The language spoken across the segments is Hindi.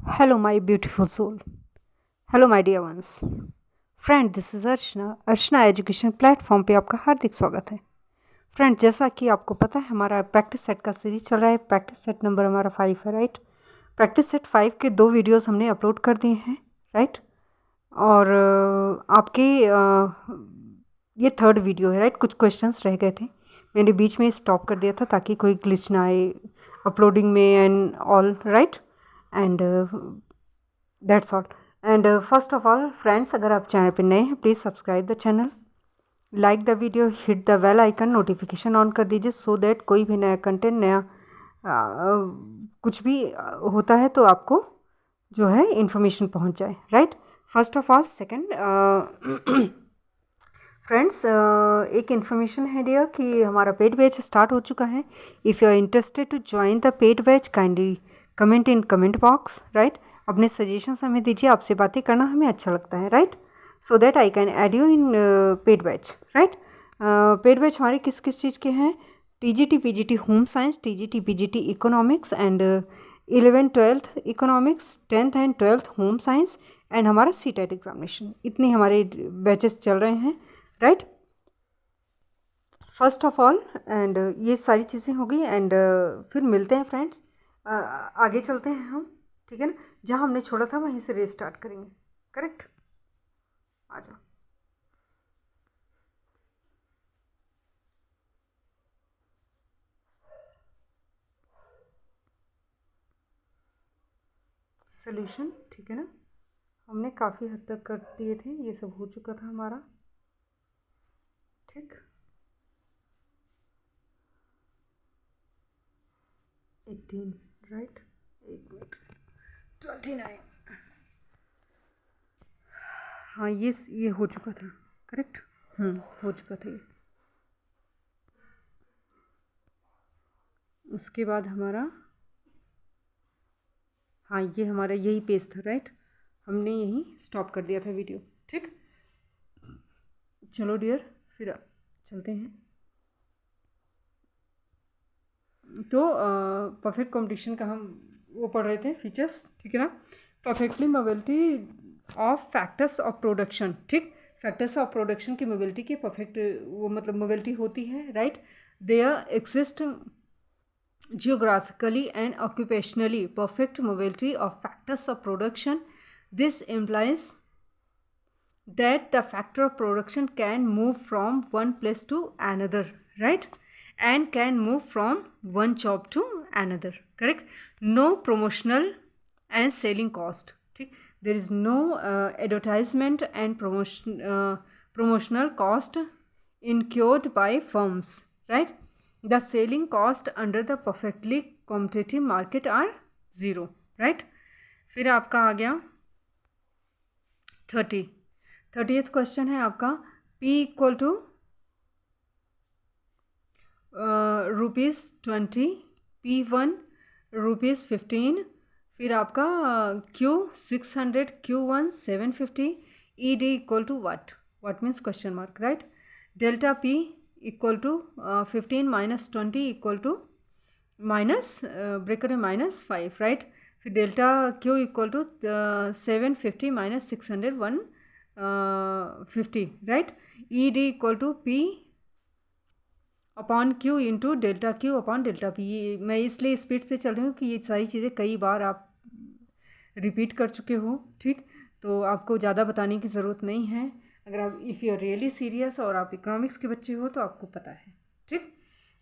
Hello, my beautiful soul. Hello, my dear ones. Friend this is Archana education platform पे आपका हार्दिक स्वागत है। फ्रेंड, जैसा कि आपको पता है हमारा प्रैक्टिस सेट का सीरीज चल रहा है। प्रैक्टिस सेट नंबर हमारा 5 है, राइट। प्रैक्टिस सेट 5 के 2 वीडियोस हमने अपलोड कर दिए हैं, राइट। और आपके ये थर्ड वीडियो है, राइट। कुछ क्वेश्चंस रह गए थे, मैंने बीच में स्टॉप कर दिया था ताकि कोई ग्लिच ना आए अपलोडिंग में and all, right. And that's all. And first of all friends, अगर आप चैनल पे नए हैं please subscribe the channel, like the video, hit the bell icon, notification on कर दीजिए सो दैट कोई भी नया कंटेंट, नया कुछ भी होता है तो आपको जो है इन्फॉर्मेशन पहुंच जाए, right. First of all second friends, एक इन्फॉर्मेशन है डियर कि हमारा पेड बैच स्टार्ट हो चुका है। If you are interested to join the paid batch kindly comment in comment box, right. अपने सजेशंस हमें दीजिए, आपसे बातें करना हमें अच्छा लगता है, right. So that I can add you in paid batch, right. Paid batch हमारे किस किस चीज़ के हैं? TGT PGT home science, TGT PGT economics and 11th-12th economics, 10th and 12th home science and हमारा सीटेट एग्जामिनेशन। इतने हमारे बैचेस चल रहे हैं, right. First of all and ये सारी चीज़ें हो गई एंड फिर मिलते हैं फ्रेंड्स। आगे चलते हैं हम, ठीक है ना। जहाँ हमने छोड़ा था वहीं से रीस्टार्ट करेंगे, करेक्ट। आ जाओ। सोल्यूशन, ठीक है ना। हमने काफ़ी हद तक कर दिए थे, ये सब हो चुका था हमारा, ठीक। 18, राइट। एक मिनट, 29, हाँ ये हो चुका था, करेक्ट। हो चुका था ये। उसके बाद हमारा, हाँ ये हमारा यही पेज था, राइट। हमने यही स्टॉप कर दिया था वीडियो, ठीक। चलो डियर, फिर चलते हैं। तो परफेक्ट कॉम्पिटिशन का हम वो पढ़ रहे थे, फीचर्स, ठीक है ना। Perfectly mobility of factors of production, ठीक। फैक्टर्स ऑफ प्रोडक्शन की मोबिलिटी की परफेक्ट वो मतलब मोबिलिटी होती है, right. There exist geographically and occupationally perfect mobility of factors of production. This implies that the factor of production can move from one place to another, right, and can move from one job to another, correct. No promotional and selling cost, ठीक। there is no advertisement and promotional cost incurred by firms, right. the selling cost under the perfectly competitive market are zero, right। फिर आपका आ गया 30th क्वेश्चन है आपका। P इक्वल टू ₹20, P1 ₹15, फिर आपका Q 600, Q1 750, ED equal to what means question mark, right. Delta P equal to 15 minus 20 equal to minus bracket में -5, राइट। फिर delta Q equal to 750 minus 600 150, right. ED equal to P upon Q into delta Q upon delta P। ये मैं इसलिए स्पीड से चल रही हूँ कि ये सारी चीज़ें कई बार आप रिपीट कर चुके हो, ठीक। तो आपको ज़्यादा बताने की ज़रूरत नहीं है। अगर आप if you are really serious और आप इकोनॉमिक्स के बच्चे हो तो आपको पता है, ठीक।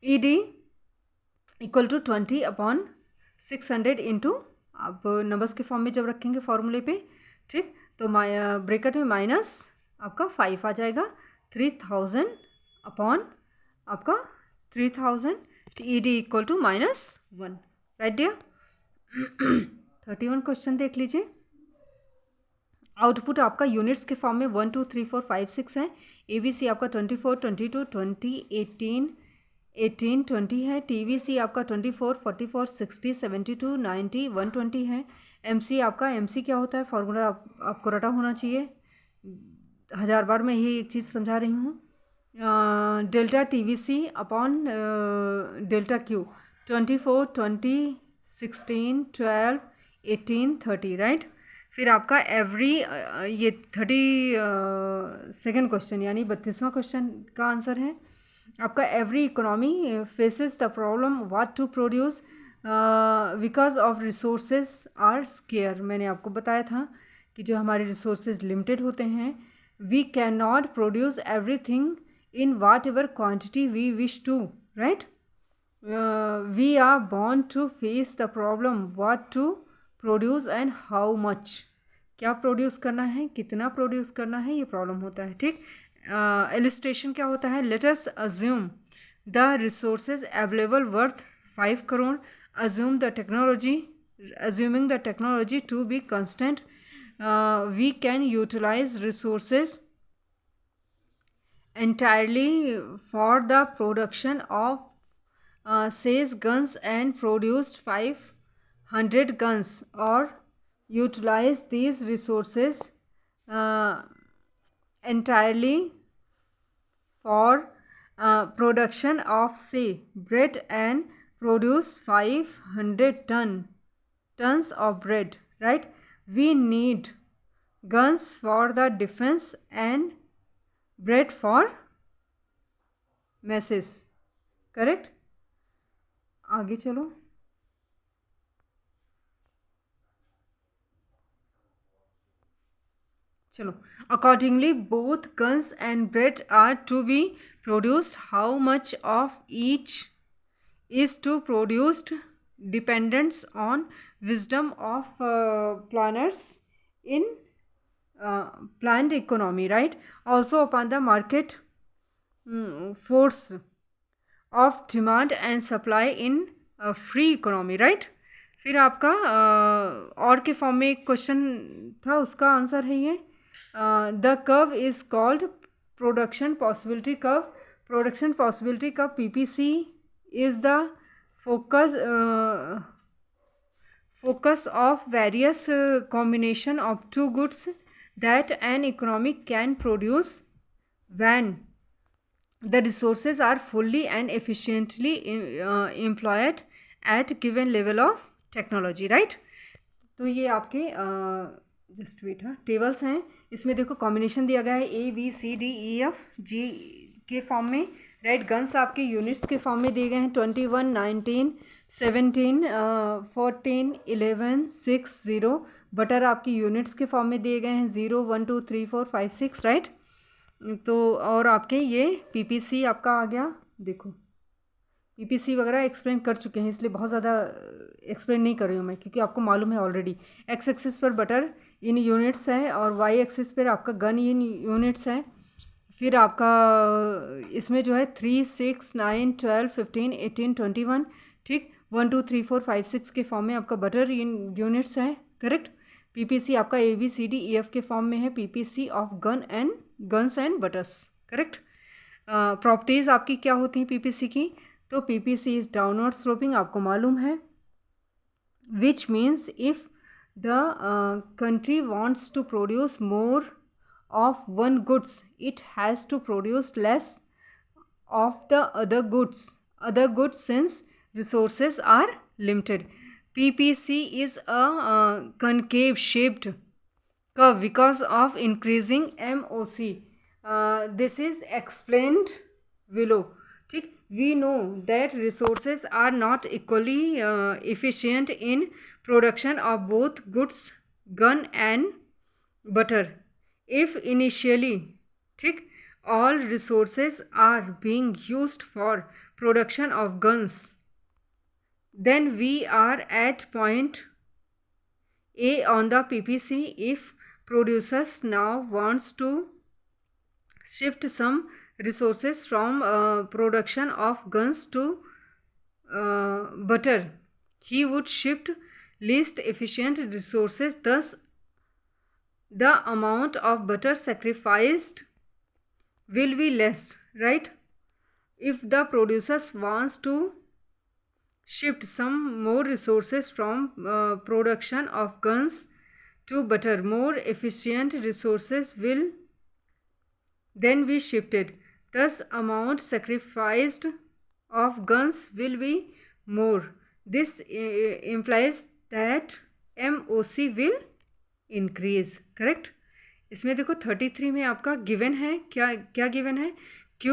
ED equal to 20 upon 600 into, आप नंबर्स के फॉर्म में जब रखेंगे फॉर्मूले पे, ठीक, तो ब्रेकेट में माइनस आपका 5 आ जाएगा। 3000 अपॉन आपका 3000, ED equal to -1, right dear. 31 question देख लीजिए। आउटपुट आपका यूनिट्स के फॉर्म में 1 2 3 4 5 6 है। ABC आपका 24 22 20 18 18 20 है। TVC आपका 24 44 60 72 90 120 है। MC आपका, MC क्या होता है फार्मूला आपको रटा होना चाहिए, 1000 बार मैं यही एक चीज़ समझा रही हूँ। Delta TVC upon delta Q 24 20 16 12 1830, right. फिर आपका एवरी ये 32nd क्वेश्चन यानी 32वां क्वेश्चन का आंसर है आपका, every economy faces the problem what to produce because of resources are scarce. मैंने आपको बताया था कि जो हमारे रिसोर्सेज लिमिटेड होते हैं, we can not produce everything in whatever quantity we wish to, right? We are born to face the problem what to produce and how much, क्या प्रोड्यूस करना है, कितना प्रोड्यूस करना है, ये प्रॉब्लम होता है, ठीक। इलस्ट्रेशन क्या होता है, let us assume the resources available worth 5 crore, assume the technology, assuming the technology to be constant, we can utilize resources entirely for the production of says guns and produced 500 guns, or utilize these resources entirely for production of say bread and produce 500 tons of bread, right? We need guns for the defense and bread for masses, correct. आगे चलो, accordingly both guns and bread are to be produced. How much of each is to produced depends on wisdom of planners in planned economy, right? Also upon the market force of demand and supply in free economy, right? फिर आपका और के फॉर्म में एक क्वेश्चन था, उसका आंसर है ये, the curve is called production possibility curve. Production possibility curve PPC is the focus of various combination of two goods that an economy can produce when the resources are fully and efficiently employed at given level of technology, right? तो ये आपके जस्ट वेट, हाँ, टेबल्स हैं। इसमें देखो कॉम्बिनेशन दिया गया है ABCDEFG के फॉर्म में, राइट। गन्स आपके यूनिट्स के फॉर्म में दिए गए हैं 21, 19, 17, 14, 11, 6, 0। बटर आपकी यूनिट्स के फॉर्म में दिए गए हैं 0, 1, 2, 3, 4, 5, 6, राइट। तो और आपके ये PPC आपका आ गया, देखो PPC वगैरह एक्सप्लेन कर चुके हैं, इसलिए बहुत ज़्यादा एक्सप्लेन नहीं कर रही हूँ मैं, क्योंकि आपको मालूम है ऑलरेडी। एक्स एक्सिस पर बटर इन यूनिट्स है और वाई एक्सिस पर आपका गन इन यूनिट्स है। फिर आपका इसमें जो है 3, 6, 9, 12, 15, 18, 21, ठीक। 1, 2, 3, 4, 5, 6 के फॉर्म में आपका बटर इन यूनिट्स है, करेक्ट। PPC आपका ABCDEF के फॉर्म में है, PPC of guns and buttress, correct. Properties आपकी क्या होती हैं PPC की, तो PPC इज़ डाउनवर्ड स्लोपिंग, आपको मालूम है, which means if the country wants to produce more of one goods, it has to produce less of the other goods since resources are limited. PPC is a concave shaped curve because of increasing MOC. This is explained below, ठीक। We know that resources are not equally efficient in production of both goods, gun and butter. If initially, ठीक, all resources are being used for production of guns, then we are at point A on the PPC. If producers now wants to shift some resources from production of guns to butter, he would shift least efficient resources, thus the amount of butter sacrificed will be less, right? If the producers wants to shift some more resources from production of guns to butter, more efficient resources will then be shifted, thus amount sacrificed of guns will be more. This implies that MOC will increase, correct. इसमें देखो 33 में आपका गिवन है, क्या क्या गिवन है, Q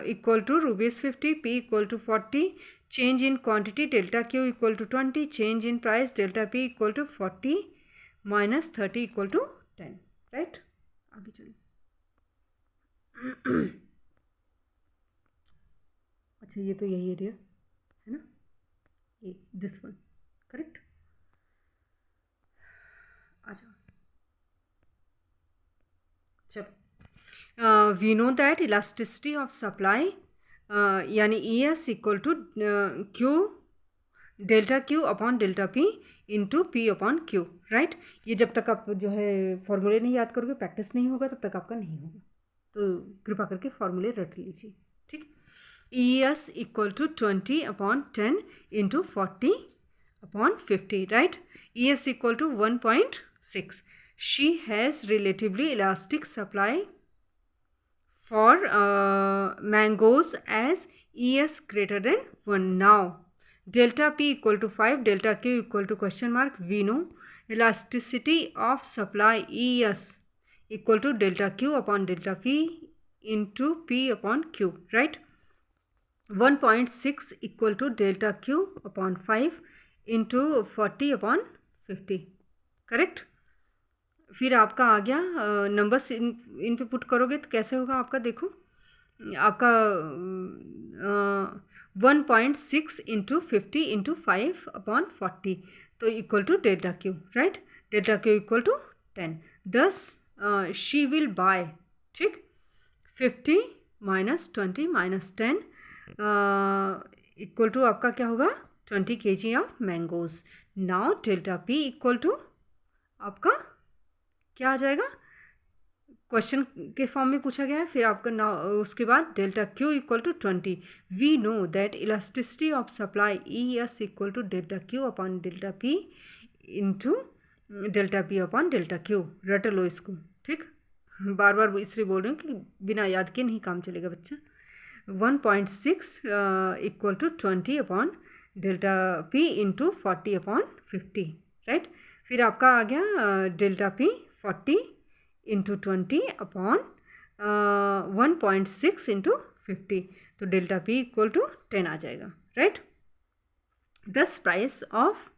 equal to ₹50, P equal to 40, change in quantity delta Q equal to 20, change in price delta P equal to 40 minus 30 equal to 10, right. आगे चलो। अच्छा, ये तो यही एरिया है ना, ये दिस वन, करेक्ट। आ जाओ, चलो। We know that elasticity of supply यानी ES equal to Q delta Q upon delta P into P upon Q, right. ये जब तक आप जो है फॉर्मूले नहीं याद करोगे, प्रैक्टिस नहीं होगा, तब तक आपका नहीं होगा, तो कृपा करके फॉर्मूले रट लीजिए, ठीक। ES equal to 20 upon 10 into 40 upon 50, right. ES equal to 1.6. She has relatively elastic supply for mangoes as ES greater than 1. Now delta P equal to 5, delta Q equal to question mark. We know elasticity of supply ES equal to delta Q upon delta P into P upon Q, right. 1.6 equal to delta Q upon 5 into 40 upon 50, correct. फिर आपका आ गया नंबर्स इन पे पुट करोगे तो कैसे होगा आपका, देखो आपका 1.6 इंटू 50 इंटू 5 अपॉन 40, तो equal to delta Q, right. Delta Q equal to 10, thus she will buy, ठीक। 50 माइनस 20 माइनस 10 इक्वल टू आपका क्या होगा, 20 kg of mangoes. Now delta P equal to आपका क्या आ जाएगा, क्वेश्चन के फॉर्म में पूछा गया है। फिर आपका ना उसके बाद delta Q equal to 20। We know that elasticity of supply ES equal to delta Q upon delta P into delta P upon delta Q। रट लो इसको, ठीक। बार बार इसलिए बोल रही हूँ कि बिना याद के नहीं काम चलेगा बच्चा। 1.6 equal to 20 upon delta P into 40 upon 50, right. फिर आपका आ गया delta P 40 into 20 upon 1.6 into 50, तो डेल्टा P इक्वल टू 10 आ जाएगा, राइट। दस प्राइस ऑफ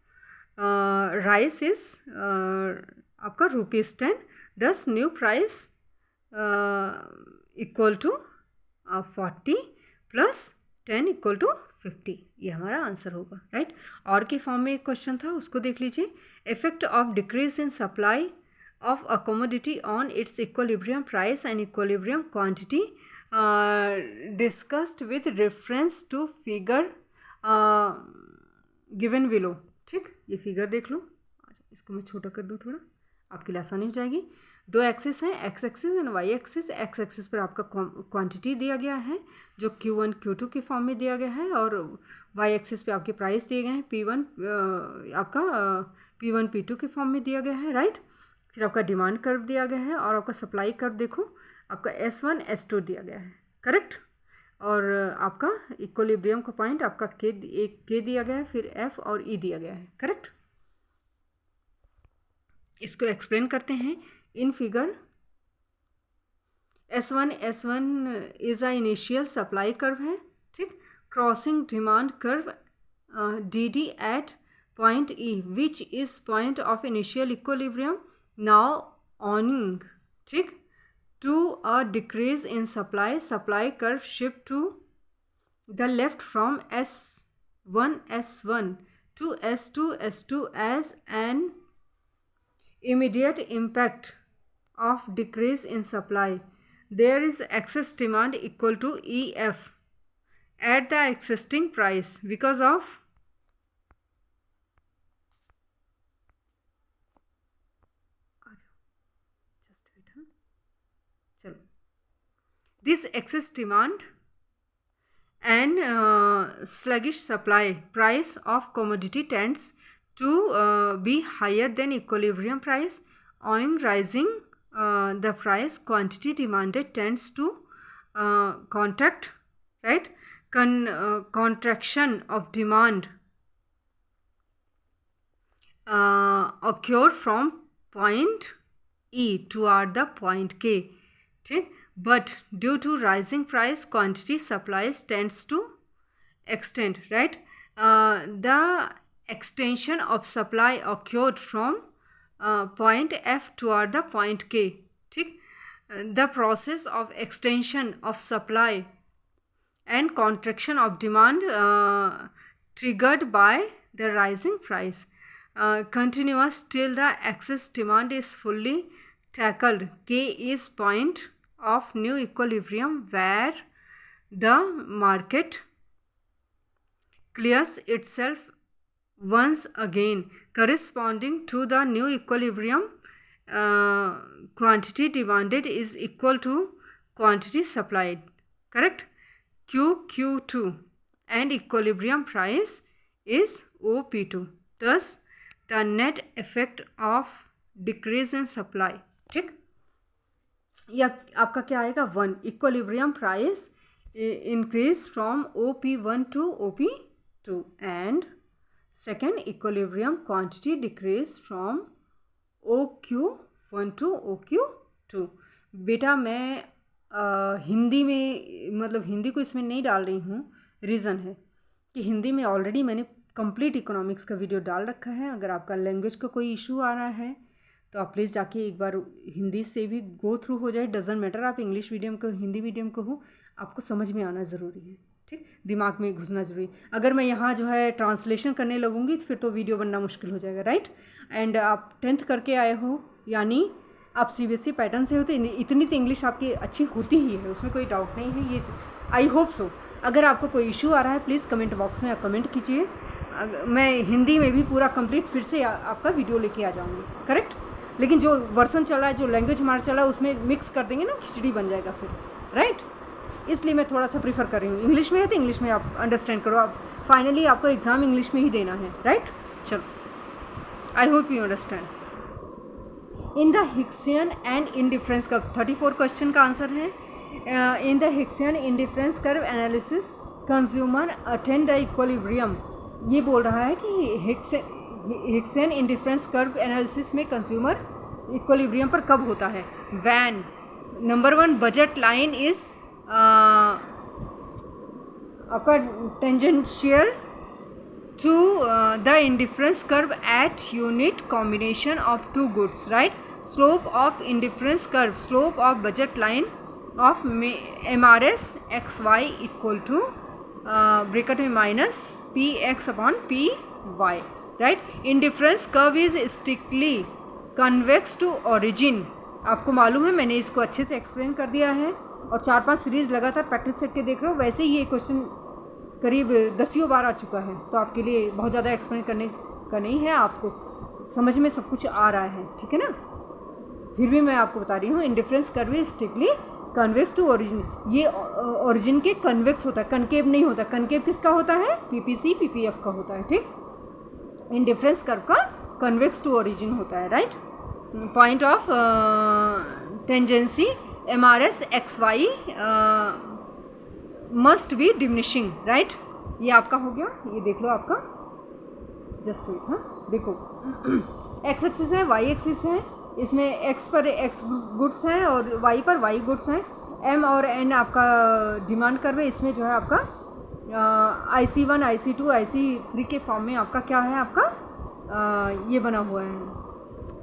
राइस इज आपका ₹10, दस new price equal to 40 plus 10 equal to 50, ये हमारा आंसर होगा, राइट। और के फॉर्म में एक क्वेश्चन था, उसको देख लीजिए। Effect of decrease in supply of a commodity on its equilibrium price and equilibrium quantity discussed with reference to figure given below, ठीक। ये फिगर देख लो, इसको मैं छोटा कर दूँ थोड़ा, आपके लिए आसानी हो जाएगी। दो एक्सिस हैं, X axis and Y axis. X axis पर आपका क्वांटिटी दिया गया है जो Q1 Q2 के फॉर्म में दिया गया है, और वाई एक्सिस पे आपके प्राइस दिए गए हैं, P1 आपका P1 P2 के फॉर्म में दिया गया है, राइट। फिर आपका डिमांड कर्व दिया गया है, और आपका सप्लाई कर्व देखो आपका S1 S2 दिया गया है, करेक्ट। और आपका इक्विलिब्रियम का पॉइंट आपका K दिया गया है, फिर F और E दिया गया है, करेक्ट। इसको एक्सप्लेन करते हैं in figure. S1 is a initial supply curve है, ठीक। Crossing demand curve DD at point E which is point of initial equilibrium. Now owing, ठीक, to a decrease in supply curve shift to the left from S1 to S2 as an immediate impact of decrease in supply. There is excess demand equal to EF at the existing price because of this excess demand and sluggish supply, price of commodity tends to be higher than equilibrium price. Owing rising the price, quantity demanded tends to contract, right. Contraction of demand occur from point E toward the point K, ठीक, but due to rising price quantity supplies tends to extend, right? The extension of supply occurred from point F toward the point K, ठीक. The process of extension of supply and contraction of demand triggered by the rising price continuous till the excess demand is fully tackled. K is point of new equilibrium where the market clears itself once again. Corresponding to the new equilibrium, quantity demanded is equal to quantity supplied, correct? Q2 and equilibrium price is OP2. Thus the net effect of decrease in supply, ठीक, या आपका क्या आएगा 1. Equilibrium price increase from OP1 to OP2 and second equilibrium quantity decrease from OQ1 to OQ2. बेटा मैं हिंदी में मतलब हिंदी को इसमें नहीं डाल रही हूँ, रीज़न है कि हिंदी में ऑलरेडी मैंने कंप्लीट इकोनॉमिक्स का वीडियो डाल रखा है. अगर आपका लैंग्वेज का कोई इशू आ रहा है तो आप प्लीज़ जाके एक बार हिंदी से भी गो थ्रू हो जाए. डजेंट मैटर आप इंग्लिश मीडियम को हिंदी मीडियम को हो, आपको समझ में आना ज़रूरी है, ठीक, दिमाग में घुसना ज़रूरी. अगर मैं यहाँ जो है ट्रांसलेशन करने लगूँगी तो फिर तो वीडियो बनना मुश्किल हो जाएगा, राइट. एंड आप 10th करके आए हो, यानी आप CBSE पैटर्न से हो, तो इतनी तो इंग्लिश आपकी अच्छी होती ही है, उसमें कोई डाउट नहीं है. ये आई होप सो. अगर आपको कोई इशू आ रहा है प्लीज़ कमेंट बॉक्स में आप कमेंट कीजिए. मैं हिंदी में भी पूरा कंप्लीट फिर से आपका वीडियो लेके आ जाऊँगी, करेक्ट. लेकिन जो वर्सन चल रहा है, जो लैंग्वेज हमारा चल रहा है, उसमें मिक्स कर देंगे ना, खिचड़ी बन जाएगा फिर, राइट. इसलिए मैं थोड़ा सा प्रीफर कर रही हूँ. इंग्लिश में है तो इंग्लिश में आप अंडरस्टैंड करो. आप फाइनली आपको एग्ज़ाम इंग्लिश में ही देना है, राइट. चलो, I hope you understand. In the Hicksian and indifference curve, 34 question का आंसर है. In the Hicksian indifference curve analysis consumer attend the equilibrium. ये बोल रहा है कि हिक्सियन इंडिफरेंस कर्व एनालिसिस में कंज्यूमर इक्विलिब्रियम पर कब होता है. When number 1 budget line is आपका tangential to the indifference curve at unit combination of two goods, right. Slope of indifference curve, slope of budget line of MRS XY equal to bracket में minus PX upon PY, right. Indifference curve is strictly convex to origin. आपको मालूम है, मैंने इसको अच्छे से एक्सप्लेन कर दिया है और 4-5 सीरीज़ लगातार प्रैक्टिस सेट के देख रहे हो. वैसे ही ये क्वेश्चन करीब 10 बार आ चुका है, तो आपके लिए बहुत ज़्यादा एक्सप्लेन करने का नहीं है, आपको समझ में सब कुछ आ रहा है, ठीक है ना. फिर भी मैं आपको बता रही हूँ, indifference curve is strictly convex to origin. ये ओरिजिन के कन्वेक्स होता है, कनकेव नहीं होता. कनकेव किसका होता है? PPC PPF का होता है, ठीक. इंडिफरेंस कर्व का कन्वेक्स टू ओरिजिन होता है, right. Point of tangency MRS XY must be diminishing, right. ये आपका हो गया, ये देख लो आपका, जस्ट वेट. हाँ देखो, एक्स एक्सिस है, वाई एक्सिस है, इसमें एक्स पर एक्स गुड्स हैं और वाई पर वाई गुड्स हैं. एम और एन आपका डिमांड कर्व है. इसमें जो है आपका IC1 IC2 IC3 के फॉर्म में आपका क्या है, आपका ये बना हुआ है,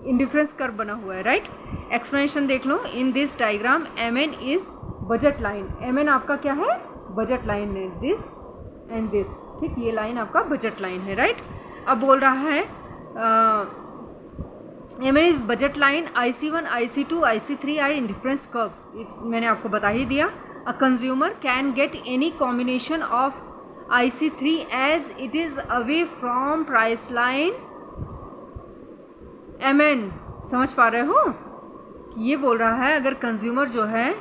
इंडिफरेंस कर्व बना हुआ है, राइट. एक्सप्लेनेशन देख लो. In this diagram MN is budget line. MN आपका क्या है? बजट लाइन है, दिस एंड दिस, ठीक. ये लाइन आपका बजट लाइन है, राइट. अब बोल रहा है MN is budget line. IC1 IC2 IC3 are indifference curve. मैंने आपको बता ही दिया. A consumer can get any combination of IC3 as it is away from price line MN. समझ पा रहे हो? ये बोल रहा है अगर कंज्यूमर जो है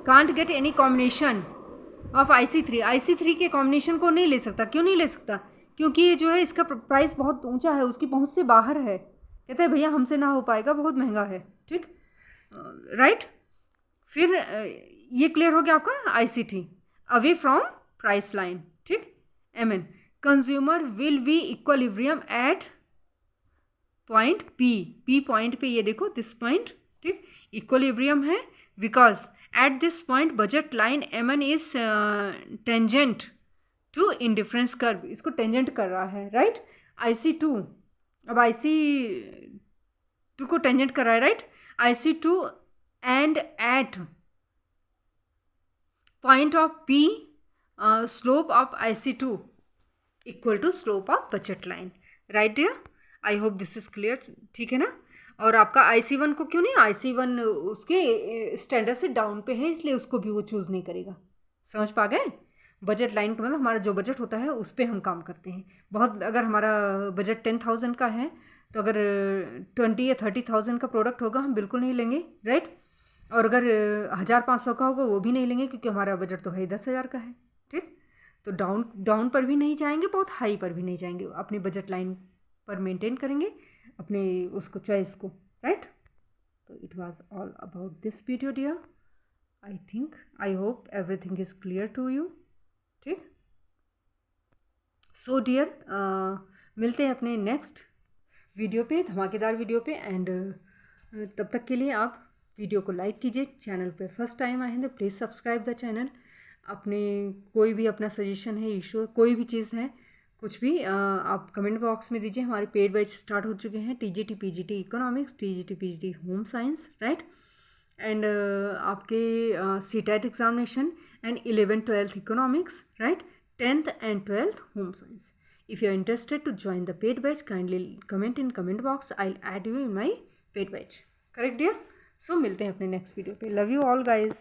can't get any combination of IC3 के कॉम्बिनेशन को नहीं ले सकता. क्यों नहीं ले सकता? क्योंकि ये जो है इसका प्राइस बहुत ऊंचा है, उसकी पहुंच से बाहर है. कहते हैं भैया हमसे ना हो पाएगा, बहुत महंगा है, ठीक, राइट. फिर ये क्लियर हो गया आपका IC3 away from price line, ठीक. MN consumer will be equilibrium at point P point पे ये देखो दिस पॉइंट, ठीक, इक्विलिब्रियम है because at this point budget line M1 is tangent to indifference curve, इसको टेंजेंट कर रहा है, राइट। IC2, अब IC2 को टेंजेंट कर रहा है, right. IC2 and at point of P slope of IC2 equal to slope of budget line, right dear. I hope this is clear, ठीक है ना। और आपका IC1 को क्यों नहीं, IC1 उसके स्टैंडर्ड से डाउन पे है इसलिए उसको भी वो चूज़ नहीं करेगा। समझ पा गए। बजट लाइन का मतलब हमारा जो बजट होता है उस पर हम काम करते हैं। बहुत अगर हमारा बजट 10,000 का है तो अगर 20 या 30,000 का प्रोडक्ट होगा हम बिल्कुल नहीं लेंगे, राइट। और अगर 1,500 का होगा वो भी नहीं लेंगे क्योंकि हमारा बजट तो है 10,000 का है, ठीक। तो डाउन पर भी नहीं जाएंगे, बहुत हाई पर भी नहीं जाएंगे, अपनी बजट लाइन पर मेंटेन करेंगे अपने उसको चॉइस को, राइट। तो it was all about this video dear. I hope everything is clear to you, ठीक। सो डियर मिलते हैं अपने नेक्स्ट वीडियो पे, धमाकेदार वीडियो पे। एंड तब तक के लिए आप वीडियो को लाइक कीजिए, चैनल पे फर्स्ट टाइम आए हैं तो प्लीज़ सब्सक्राइब द चैनल। अपने कोई भी अपना सजेशन है, इशू, कोई भी चीज़ है, कुछ भी आप कमेंट बॉक्स में दीजिए। हमारे पेड बैच स्टार्ट हो चुके हैं, TGT PGT economics, TGT PGT home science, right. And आपके CTET examination and 11th-12th economics, right, 10th and 12th home science. If you are interested to join the paid batch, kindly comment in comment box. I'll add you in my paid batch. Correct dear? So मिलते हैं अपने नेक्स्ट वीडियो पे। Love you all guys.